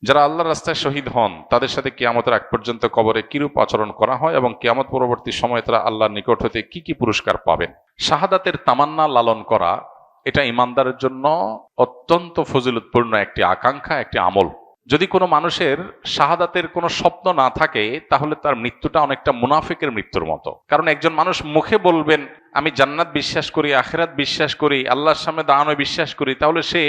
যারা আল্লাহর রাস্তায় শহীদ হন তাদের সাথে কিয়ামতের আগ পর্যন্ত কবরে কিরূপ আচরণ করা হয় এবং কিয়ামত পরবর্তী সময়ে তারা আল্লাহর নিকট হতে কি কি পুরস্কার পাবেন। শাহাদাতের তামান্না লালন করা এটা ইমানদারের জন্য অত্যন্ত ফজিলতপূর্ণ একটি আকাঙ্ক্ষা, একটি আমল। যদি কোনো মানুষের শাহাদাতের কোনো স্বপ্ন না থাকে তাহলে তার মৃত্যুটা অনেকটা মুনাফিকের মৃত্যুর মতো। কারণ একজন মানুষ মুখে বলবেন আমি জান্নাত বিশ্বাস করি, আখিরাত বিশ্বাস করি, আল্লাহর সামনে দাঁড়ানো বিশ্বাস করি, তাহলে সে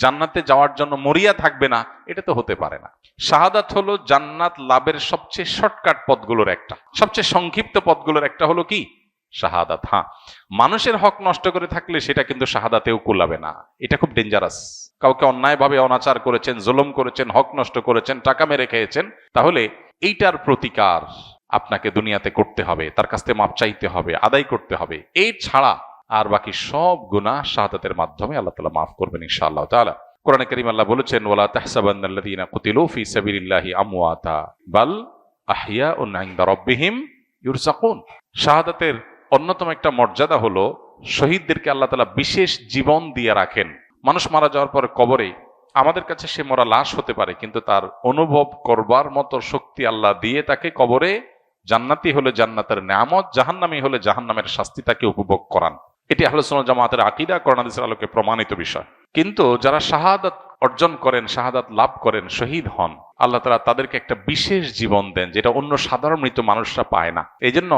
জান্নাতে যাওয়ার জন্য মরিয়া থাকবে না, এটা তো হতে পারে না। শাহাদাত হলো জান্নাত লাভের সবচেয়ে শর্টকাট পথগুলোর একটা, সবচেয়ে সংক্ষিপ্ত পথগুলোর একটা হলো কি শাহাদাত। হ্যাঁ, মানুষের হক নষ্ট করে থাকলে সেটা কিন্তু শাহাদাতেও কুলাবে না, এটা খুব ডেঞ্জারাস। কাউকে অন্যায়ভাবে অনাচার করেছেন, জুলুম করেছেন, হক নষ্ট করেছেন, টাকা মেরে খেয়েছেন, তাহলে এইটার প্রতিকার আপনাকে দুনিয়াতে করতে হবে, তার কাছ থেকে মাপ চাইতে হবে, আদায় করতে হবে। এই ছাড়া আর বাকি সব গুনাহ শাহাদাতের মাধ্যমে আল্লাহ তাআলা মাফ করবেন ইনশাআল্লাহ তাআলা। কোরআনে কারীম আল্লাহ বলেছেন ওয়ালা তাহসাবান্নাল্লাযীনা কুতিলু ফি সাবিলিল্লাহি আমওয়াতা বাল আহইয়াউন ইনদা রাব্বিহিম ইউরযাকুন। শাহাদাতের অন্যতম একটা মর্যাদা হলো শহীদদেরকে আল্লাহ তাআলা বিশেষ জীবন দিয়ে রাখেন। মানুষ মারা যাওয়ার পরে কবরে আমাদের কাছে সে মরা লাশ হতে পারে, কিন্তু তার অনুভব করবার মতো শক্তি আল্লাহ দিয়ে তাকে কবরে জান্নাতি হলে জান্নাতের নেয়ামত, জাহান্নামী হলে জাহান্নামের শাস্তি তাকে উপভোগ করান। এটি আহলে সুন্নাত জামাতের আকীদা, কোরআন হাদিসের আলোকে প্রমাণিত বিষয়। কিন্তু যারা শাহাদাত অর্জন করেন, শাহাদাত লাভ করেন, শহীদ হন, আল্লাহ তাআলা তাদেরকে একটা বিশেষ জীবন দেন যেটা অন্য সাধারণ মৃত মানুষরা পায় না। এই জন্য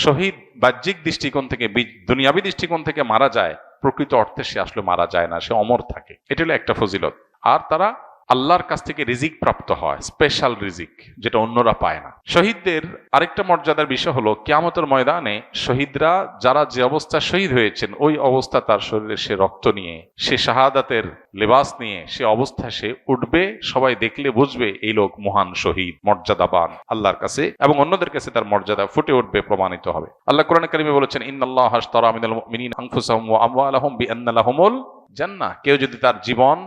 শহীদ বাহ্যিক দৃষ্টিকোণ থেকে, দুনিয়াবী দৃষ্টিকোণ থেকে মারা যায়, প্রকৃত অর্থে সে আসলে মারা যায় না, সে অমর থাকে। এটা হলো একটা ফজিলত। আর তারা আল্লাহর কাছ থেকে রিজিক প্রাপ্ত হয়, স্পেশাল রিজিক, যেটা অন্যরা পায় না। শহীদদের আরেকটা মর্যাদার বিষয় হলো কিয়ামতের ময়দানে শহীদরা যারা যে অবস্থা শহীদ হয়েছেন ওই অবস্থা তার শরীরে সে রক্ত নিয়ে, সে শাহাদাতের লেবাস নিয়ে সে অবস্থা সে উঠবে, সবাই দেখলে বুঝবে এই লোক মহান শহীদ, মর্যাদাবান আল্লাহর কাছে এবং অন্যদের কাছে তার মর্যাদা ফুটে উঠবে, প্রমাণিত হবে। আল্লাহ কোরআনে কারীমে বলেছেন ইন্নাল্লাহা আশতারা মিনাল মুমিনিনা আনফুসাহুম ওয়া আমওয়ালাহুম বিআন্না লাহুমুল জান্নাহ। কেউ যদি তার জীবন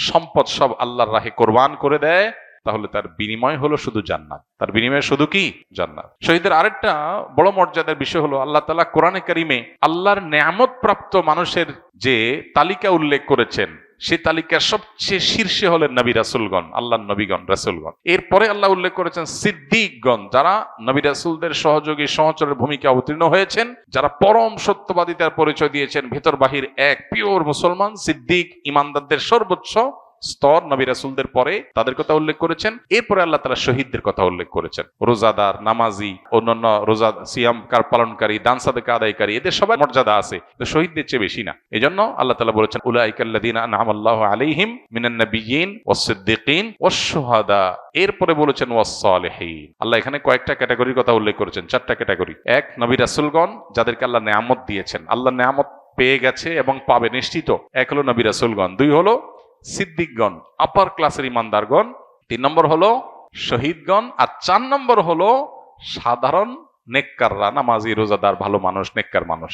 সম্পদ সব আল্লাহর রাহে কোরবান করে দেয় তাহলে তার বিনিময় হলো শুধু জান্নাত, তার বিনিময় শুধু কি জান্নাত। শহীদের আরেকটা বড় মর্যাদার বিষয় হলো আল্লাহ তাআলা কোরআনে কারীমে আল্লাহর নেয়ামত প্রাপ্ত মানুষের যে তালিকা উল্লেখ করেছেন সেই তালিকার সবচেয়ে শীর্ষে হলেন নবী রাসূলগণ, আল্লাহর নবীগণ, রাসূলগণ। এরপরে আল্লাহ উল্লেখ করেছেন সিদ্দিকগণ, যারা নবী রাসূলদের সহযোগী সহচরের ভূমিকা অবতীর্ণ হয়েছেন, যারা পরম সত্যবাদিতার পরিচয় দিয়েছেন, ভেতর বাহির এক, পিওর মুসলমান। সিদ্দিক ইমানদারদের সর্বোচ্চ স্তর, নবী রাসূলদের পরে তাদের কথা উল্লেখ করেছেন। এরপরে আল্লাহ তাআলা শহীদদের কথা উল্লেখ করেছেন, রোজাদার, নামাজি, অন্যান্য রোজা সিয়াম পালনকারী, দান সাদকা আদায়কারী, এদের সবার মর্যাদা আছে, শহীদদের চেয়ে বেশি না। এজন্য আল্লাহ তাআলা বলেছেন উলাইকাল্লাযীনা আনআমাল্লাহু আলাইহিম মিনান নাবিয়্যিন ওয়াস সিদ্দিকিন ওয়াশ শুহাদা। এরপরে বলেছেন ওয়াস সালিহিন। আল্লাহ এখানে কয়েকটা ক্যাটাগরির কথা উল্লেখ করেছেন, চারটা ক্যাটাগরি। এক, নবী রাসূলগণ যাদেরকে আল্লাহ নেয়ামত দিয়েছেন, আল্লাহ নেয়ামত পেয়ে গেছে এবং পাবে নিশ্চিত, এক হলো নবী রাসূলগণ। দুই হলো সিদ্দিকগণ, আপার ক্লাসের ইমানদারগণ। তিন নম্বর হলো শহীদগণ। আর চার নম্বর হলো সাধারণ নেককাররা, নামাজি, রোজাদার, ভালো মানুষ, নেককার মানুষ।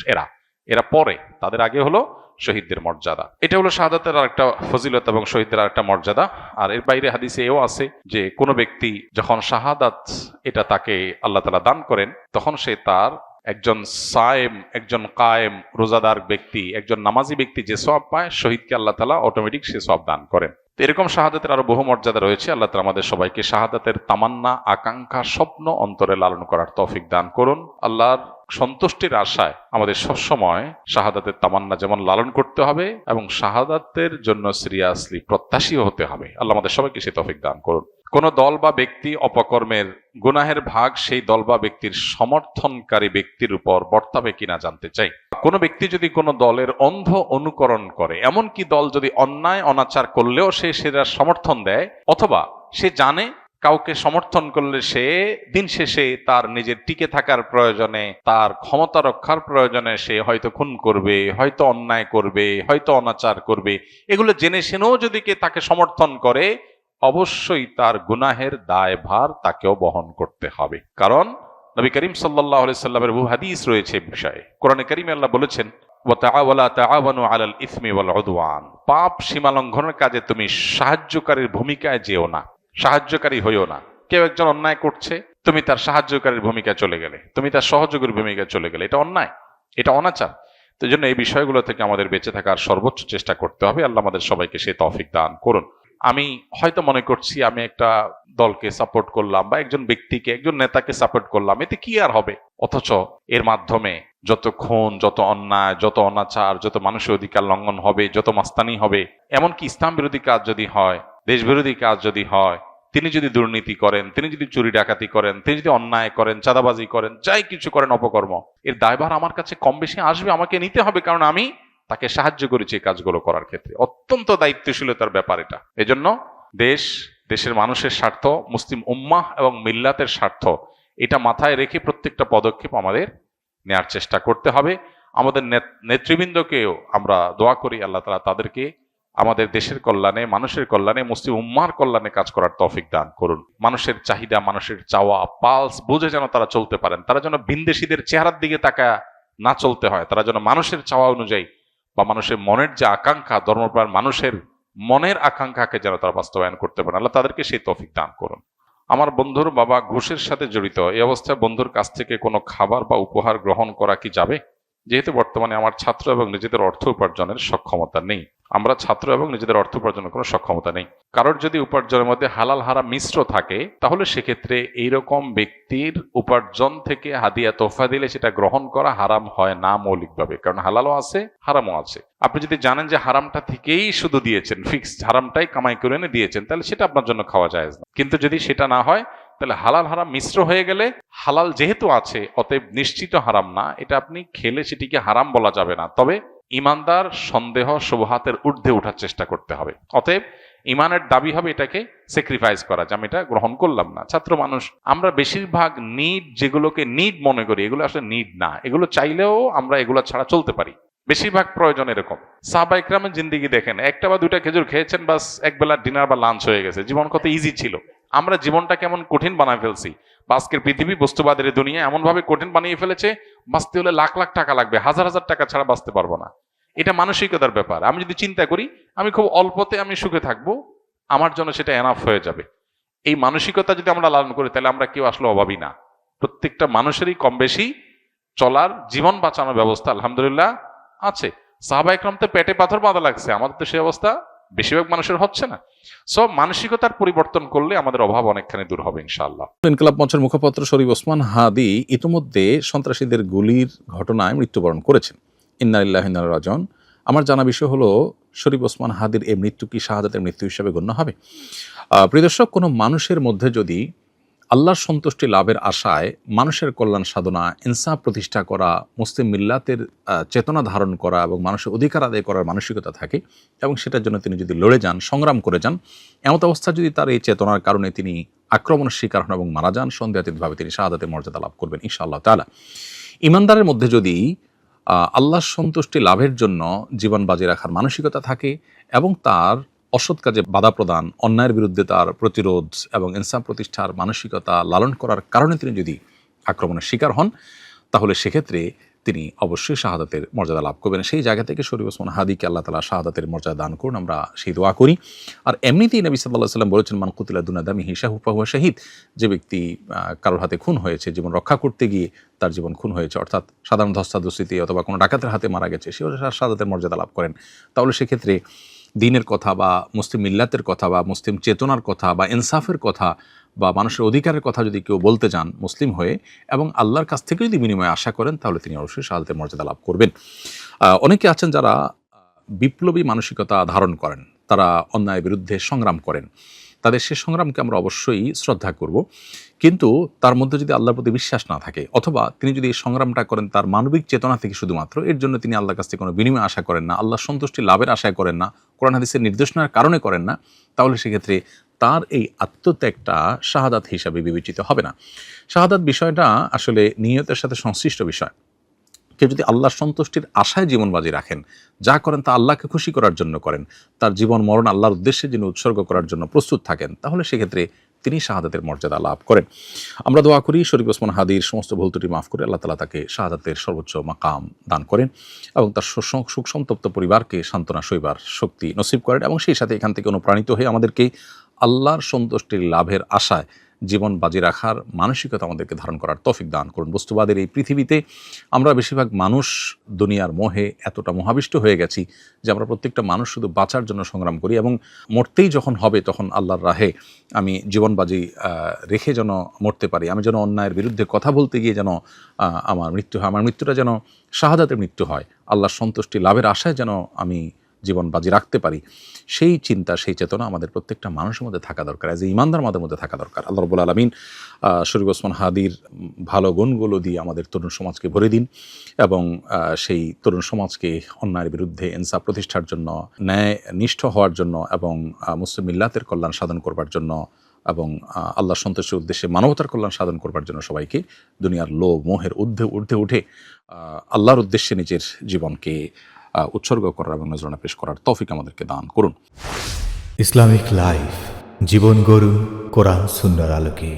এরা পরে, তাদের আগে হলো শহীদদের মর্যাদা। এটা হলো শাহাদাতের আরেকটা ফজিলত এবং শহীদদের আরেকটা মর্যাদা। আর এর বাইরে হাদিসে এও আছে যে কোনো ব্যক্তি যখন শাহাদাত এটা তাকে আল্লাহ তাআলা দান করেন, তখন সে তার একজন সায়েম, একজন কায়েম, রোজাদার ব্যক্তি, একজন নামাজি ব্যক্তি যে সওয়াব পায়, শহীদকে আল্লাহ তাআলা অটোমেটিক সে সওয়াব দান করেন। তো এরকম শাহাদাতের আরো বহু মর্যাদা রয়েছে। আল্লাহ তাআলা আমাদের সবাইকে শাহাদাতের তামান্না, আকাঙ্ক্ষা, স্বপ্ন অন্তরে লালন করার তৌফিক দান করুন। আল্লাহর সন্তুষ্টির আশায় আমাদের সবসময় শাহাদাতের তামান্না যেমন লালন করতে হবে এবং শাহাদাতের জন্য সিরিয়াসলি প্রত্যাশী হতে হবে। আল্লাহ আমাদের সবাইকে সে তৌফিক দান করুন। কোন দল বা ব্যক্তি অপকর্মের গুনাহের ভাগ সেই দল বা ব্যক্তির সমর্থনকারী ব্যক্তির উপর বর্তাবে কিনা জানতে চাই। কোনো ব্যক্তি যদি কোনো দলের অন্ধ অনুকরণ করে, এমনকি দল যদি অন্যায় অনাচার করলেও সে সেটা সমর্থন দেয়, অথবা সে জানে কাউকে সমর্থন করলে সে দিন শেষে তার নিজের টিকে থাকার প্রয়োজনে, তার ক্ষমতা রক্ষার প্রয়োজনে সে হয়তো খুন করবে, হয়তো অন্যায় করবে, হয়তো অনাচার করবে, এগুলো জেনে শুনেও যদি কে তাকে সমর্থন করে, অবশ্যই তার গুনাহের দায়ভার তাকেও বহন করতে হবে। কারণ নবী করিম সাল্লাল্লাহু আলাইহি সাল্লামের বহু হাদিস রয়েছে বিষয়ে। কোরআনে কারিমে আল্লাহ বলেছেন ওয়া তাআওয়ানু আলাল ইসমি ওয়াল উদওয়ান, পাপ সীমা লঙ্ঘনের কাজে তুমি সাহায্যকারীর ভূমিকায় যেও না, সাহায্যকারী হইও না। কেউ একজন অন্যায় করছে, তুমি তার সাহায্যকারীর ভূমিকায় চলে গেলে, তুমি তার সহযোগীর ভূমিকায় চলে গেলে, এটা অন্যায়, এটা অনাচার। তো জন্য এই বিষয়গুলো থেকে আমাদের বেঁচে থাকার সর্বোচ্চ চেষ্টা করতে হবে। আল্লাহ আমাদের সবাইকে সেই তৌফিক দান করুন। আমি হয়তো মনে করছি আমি একটা দলকে সাপোর্ট করলাম বা একজন ব্যক্তিকে, একজন নেতাকে সাপোর্ট করলাম, এতে কি আর হবে? অথচ এর মাধ্যমে যত খুন, যত অন্যায়, যত অনাচার, যত মানুষের অধিকার লঙ্ঘন হবে, যত মাস্তানি হবে, এমনকি ইসলাম বিরোধী কাজ যদি হয়, দেশ বিরোধী কাজ যদি হয়, তিনি যদি দুর্নীতি করেন, তিনি যদি চুরি ডাকাতি করেন, তিনি যদি অন্যায় করেন, চাঁদাবাজি করেন, যাই কিছু করেন অপকর্ম, এর দায়ভার আমার কাছে কম বেশি আসবে, আমাকে নিতে হবে, কারণ আমি তাকে সাহায্য করেছি এই কাজগুলো করার ক্ষেত্রে। অত্যন্ত দায়িত্বশীলতার ব্যাপার এটা। এজন্য দেশ, দেশের মানুষের স্বার্থ, মুসলিম উম্মাহ এবং মিল্লাতের স্বার্থ, এটা মাথায় রেখে প্রত্যেকটা পদক্ষেপ আমাদের নেয়ার চেষ্টা করতে হবে। আমাদের নেতৃবৃন্দকেও আমরা দোয়া করি আল্লাহ তাআলা তাদেরকে আমাদের দেশের কল্যাণে, মানুষের কল্যাণে, মুসলিম উম্মাহর কল্যাণে কাজ করার তৌফিক দান করুন। মানুষের চাহিদা, মানুষের চাওয়া, পালস বুঝে যেন তারা চলতে পারেন। তারা যেন ভিনদেশীদের চেহারার দিকে তাকায় না চলতে হয়। তারা যেন মানুষের চাওয়া অনুযায়ী বা মানুষের মনের যে আকাঙ্ক্ষা, ধর্মপ্রাণ মানুষের মনের আকাঙ্ক্ষাকে যেন তারা বাস্তবায়ন করতে পারেন। আল্লাহ তাদেরকে সেই তৌফিক দান করুন। আমার বন্ধুর বাবা ঘুষের সাথে জড়িত, এই অবস্থায় বন্ধুর কাছ থেকে কোনো খাবার বা উপহার গ্রহণ করা কি যাবে? যেহেতু বর্তমানে আমার ছাত্র এবং নিজেদের অর্থ উপার্জনের সক্ষমতা নেই। আমরা ছাত্র এবং নিজেদের অর্থ উপার্জনের কোনো সক্ষমতা নেই। কারোর যদি উপার্জনের মধ্যে হালাল হারাম মিশ্র থাকে, তাহলে সেক্ষেত্রে এইরকম ব্যক্তির উপার্জন থেকে হাদিয়া তোফা দিলে সেটা গ্রহণ করা হারাম হয় না মৌলিকভাবে, কারণ হালালও আছে, হারামও আছে। আপনি যদি জানেন যে হারামটা থেকেই শুধু দিয়েছেন, ফিক্সড হারামটাই কামাই করে এনে দিয়েছেন, তাহলে সেটা আপনার জন্য খাওয়া যায় না। কিন্তু যদি সেটা না হয়, তাহলে হালাল হারাম মিশ্র হয়ে গেলে, হালাল যেহেতু আছে অতএব নিশ্চিত হারাম না, এটা আপনি খেলে সেটিকে হারাম বলা যাবে না। তবে ইমানদার সন্দেহ শুবহাতের ঊর্ধ্বে ওঠার চেষ্টা করতে হবে। অতএব ইমানের দাবি হবে এটাকে স্যাক্রিফাইস করা, যে আমি এটা গ্রহণ করলাম না। ছাত্র মানুষ আমরা বেশিরভাগ নিড, যেগুলোকে নিড মনে করি, এগুলো আসলে নিড না। এগুলো চাইলেও আমরা এগুলো ছাড়া চলতে পারি। বেশিরভাগ প্রয়োজন এরকম। সাহাবা ইকরামের জিন্দেগি দেখেন, একটা বা দুইটা খেজুর খেয়েছেন, বাস একবেলা ডিনার বা লাঞ্চ হয়ে গেছে। জীবন কত ইজি ছিল। আমরা জীবনটা কেমন কঠিন বানায় ফেলছি। আজকের পৃথিবী, বস্তুবাদের দুনিয়া এমন ভাবে কঠিন বানিয়ে ফেলেছে, বাঁচতে হলে লাখ লাখ টাকা লাগবে, হাজার হাজার টাকা ছাড়া বাঁচতে পারবো না। এটা মানসিকতার ব্যাপার। আমি যদি চিন্তা করি আমি খুব অল্পতে আমি সুখে থাকবো, আমার জন্য সেটা এনাফ হয়ে যাবে, এই মানসিকতা যদি আমরা লালন করি, তাহলে আমরা কেউ আসলে অভাবী না। প্রত্যেকটা মানুষেরই কম বেশি চলার, জীবন বাঁচানোর ব্যবস্থা আলহামদুলিল্লাহ আছে। সাহাবা ইকরাম তো পেটে পাথর বাঁধা লাগছে, আমাদের তো সেই অবস্থা বেশিরভাগ মানুষের হচ্ছে না। সব মানসিকতার পরিবর্তন করলে আমাদের অভাব অনেকখানি দূর হবে ইনশাআল্লাহ। ইনকিলাব মঞ্চের মুখপাত্র শরীফ ওসমান হাদি ইতিমধ্যে সন্ত্রাসীদের গুলির ঘটনায় মৃত্যুবরণ করেছেন। ইন্না লিল্লাহি ওয়া ইন্না ইলাইহি রাজিউন। আমার জানা বিষয় হলো, শরীফ ওসমান হাদির এই মৃত্যু কি শাহাদাতের মৃত্যু হিসেবে গণ্য হবে? প্রিয় দর্শক, কোনো মানুষের মধ্যে যদি আল্লাহর সন্তুষ্টি লাভের আশায় মানুষের কল্যাণ সাধনা, ইনসাফ প্রতিষ্ঠা করা, মুসলিম মিল্লাতের চেতনা ধারণ করা এবং মানুষের অধিকার আদায় করার মানসিকতা থাকে, এবং সেটার জন্য তিনি যদি লড়ে যান, সংগ্রাম করে যান, এমত অবস্থা যদি তার এই চেতনার কারণে তিনি আক্রমণের শিকার হন এবং মারা যান, সন্দেহাতীতভাবে তিনি শাহাদাতের মর্যাদা লাভ করবেন ইনশাআল্লাহ তাআলা। ইমানদারের মধ্যে যদি আল্লাহর সন্তুষ্টি লাভের জন্য জীবন বাজি রাখার মানসিকতা থাকে এবং তার অসৎ কাজে বাধা প্রদান, অন্যায়ের বিরুদ্ধে তার প্রতিরোধ এবং ইনসাফ প্রতিষ্ঠার মানসিকতা লালন করার কারণে তিনি যদি আক্রমণের শিকার হন, তাহলে সেক্ষেত্রে তিনি অবশ্যই শাহাদাতের মর্যাদা লাভ করবেন। সেই জায়গা থেকে শরীফ ওসমান হাদিকে আল্লাহ তাআলা শাহাদাতের মর্যাদা দান করুন, আমরা সেই দোয়া করি। আর এমনিতেই নবী সাল্লাল্লাহু আলাইহি ওয়াসাল্লাম বলেছেন, মান কুতিলা দুনা দামিহি ফাহুয়া শাহীদ। যে ব্যক্তি কারোর হাতে খুন হয়েছে, জীবন রক্ষা করতে গিয়ে তার জীবন খুন হয়েছে, অর্থাৎ সাধারণ ধস্তাধস্তিতে অথবা কোনো ডাকাতের হাতে মারা গেছে, সেও শাহাদাতের মর্যাদা লাভ করেন। তাহলে সেক্ষেত্রে দ্বীনের কথা বা মুসলিম মিল্লাতের কথা বা মুসলিম চেতনার কথা বা ইনসাফের কথা বা মানুষের অধিকারের কথা যদি কেউ বলতে যান মুসলিম হয়ে এবং আল্লাহর কাছ থেকে যদি বিনিময়ে আশা করেন, তাহলে তিনি অবশ্যই শাহাদাতের মর্যাদা লাভ করবেন। অনেকে আছেন যারা বিপ্লবী মানসিকতা ধারণ করেন, তারা অন্যায়ের বিরুদ্ধে সংগ্রাম করেন, তাদের সে সংগ্রামকে আমরা অবশ্যই শ্রদ্ধা করব। কিন্তু তার মধ্যে যদি আল্লাহর প্রতি বিশ্বাস না থাকে, অথবা তিনি যদি এই সংগ্রামটা করেন তার মানবিক চেতনা থেকে শুধুমাত্র, এর জন্য তিনি আল্লাহর কাছ থেকে কোনো বিনিময় আশা করেন না, আল্লাহর সন্তুষ্টি লাভের আশায় করেন না, কোরআন হাদিসের নির্দেশনার কারণে করেন না, তাহলে সেক্ষেত্রে তার এই আত্মত্যাগটা শাহাদাত হিসাবে বিবেচিত হবে না। শাহাদাত বিষয়টা আসলে নিয়তের সাথে সংশ্লিষ্ট বিষয়। কেউ যদি আল্লাহর সন্তুষ্টির আশায় জীবন বাজি রাখেন, যা করেন তা আল্লাহকে খুশি করার জন্য করেন, তার জীবন মরণ আল্লাহর উদ্দেশ্যে যিনি উৎসর্গ করার জন্য প্রস্তুত থাকেন, তাহলে সেক্ষেত্রে তিনি শাহাদাতের মর্যাদা লাভ করেন। আমরা দোয়া করি শরীফ ওসমান হাদির সমস্ত ভুল ত্রুটি মাফ করে আল্লাহ তাআলা তাকে শাহাদাতের সর্বোচ্চ মাকাম দান করেন এবং তার সুখ সন্তপ্ত পরিবারকে সান্ত্বনা সইবার শক্তি নসিব করেন, এবং সেই সাথে এখান থেকে অনুপ্রাণিত হয়ে আমাদেরকে আল্লাহর সন্তুষ্টির লাভের আশায় জীবন বাজি রাখার মানসিকতা আমাদেরকে ধারণ করার তৌফিক দান করুন। বস্তুবাদের এই পৃথিবীতে আমরা বেশিরভাগ মানুষ দুনিয়ার মোহে এতটা মোহাবিষ্ট হয়ে গেছি যে আমরা প্রত্যেকটা মানুষ শুধু বাঁচার জন্য সংগ্রাম করি, এবং মরতেই যখন হবে তখন আল্লাহর রাহে আমি জীবন বাজি রেখে যেন মরতে পারি, আমি যেন অন্যায়ের বিরুদ্ধে কথা বলতে গিয়ে যেন আমার মৃত্যু হয়, আমার মৃত্যুটা যেন শাহাদাতের মৃত্যু হয়, আল্লাহর সন্তুষ্টি লাভের আশায় যেন আমি জীবন বাজি রাখতে পারি, সেই চিন্তা সেই চেতনা আমাদের প্রত্যেকটা মানুষের মধ্যে থাকা দরকার, এজ এ ইমানদার আমাদের মধ্যে থাকা দরকার। আল্লাহ রাব্বুল আলামিন শরীফ ওসমান হাদির ভালো গুণগুলো দিয়ে আমাদের তরুণ সমাজকে ভরে দিন, এবং সেই তরুণ সমাজকে অন্যায়ের বিরুদ্ধে ইনসাফ প্রতিষ্ঠার জন্য, ন্যায় নিষ্ঠ হওয়ার জন্য, এবং মুসলিম মিল্লাতের কল্যাণ সাধন করবার জন্য, এবং আল্লাহর সন্তুষ্টির উদ্দেশ্যে মানবতার কল্যাণ সাধন করবার জন্য সবাইকে দুনিয়ার লোভ মোহের ঊর্ধ্বে উঠে আল্লাহর উদ্দেশ্যে নিজের জীবনকে উৎসর্গ করার এবং নজরানা পেশ করার তৌফিক আমাদেরকে দান করুন। ইসলামিক লাইফ, জীবন গড়ুন কোরআন সুন্নাহর আলোকে।